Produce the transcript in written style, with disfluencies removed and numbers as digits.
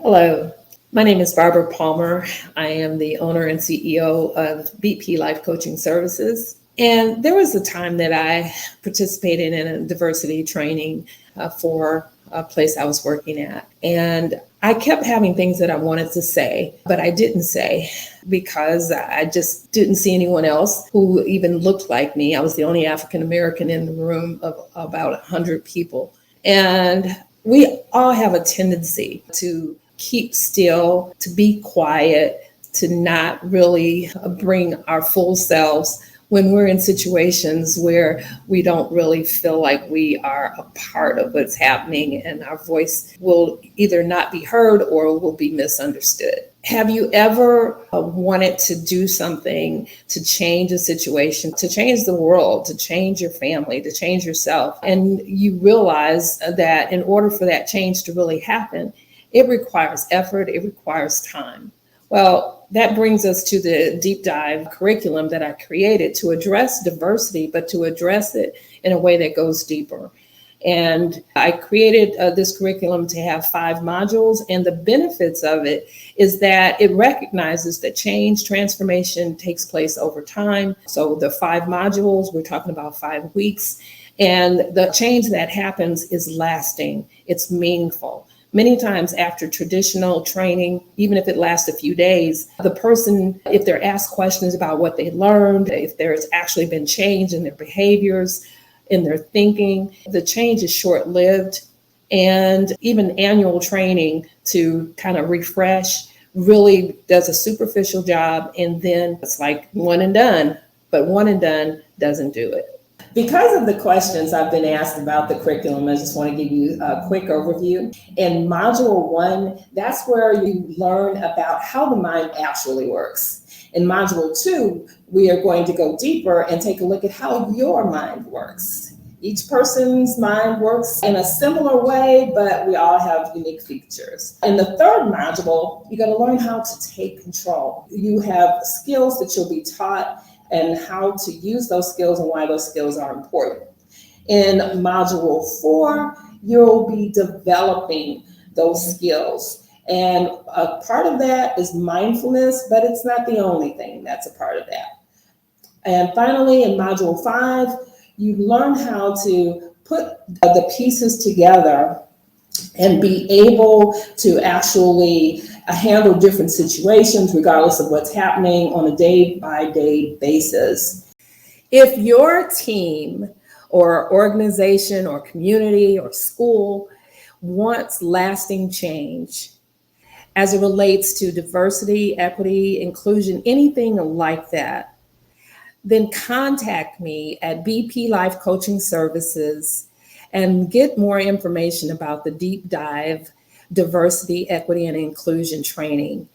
Hello, my name is Barbara Palmer. I am the owner and CEO of BP Life Coaching Services. And there was a time that I participated in a diversity training for a place I was working at. And I kept having things that I wanted to say, but I didn't say because I just didn't see anyone else who even looked like me. I was the only African American in the room of about 100 people. And we all have a tendency to keep still, to be quiet, to not really bring our full selves when we're in situations where we don't really feel like we are a part of what's happening and our voice will either not be heard or will be misunderstood. Have you ever wanted to do something to change a situation, to change the world, to change your family, to change yourself, and you realize that in order for that change to really happen, it requires effort, it requires time? Well, that brings us to the deep dive curriculum that I created to address diversity, but to address it in a way that goes deeper. And I created this curriculum to have 5 modules. And the benefits of it is that it recognizes that change, transformation takes place over time. So the 5 modules, we're talking about 5 weeks. And the change that happens is lasting, it's meaningful. Many times after traditional training, even if it lasts a few days, the person, if they're asked questions about what they learned, if there's actually been change in their behaviors, in their thinking, the change is short-lived. And even annual training to kind of refresh really does a superficial job. And then it's like one and done, but one and done doesn't do it. Because of the questions I've been asked about the curriculum, I just want to give you a quick overview. In Module 1, that's where you learn about how the mind actually works. In Module 2, we are going to go deeper and take a look at how your mind works. Each person's mind works in a similar way, but we all have unique features. In the third module, you're going to learn how to take control. You have skills that you'll be taught and how to use those skills and why those skills are important. In Module 4, you'll be developing those skills. And a part of that is mindfulness, but it's not the only thing that's a part of that. And finally, in Module 5, you learn how to put the pieces together and be able to actually handle different situations regardless of what's happening on a day-by-day basis. If your team or organization or community or school wants lasting change as it relates to diversity, equity, inclusion, anything like that, then contact me at BP Life Coaching Services and get more information about the deep dive diversity, equity, and inclusion training.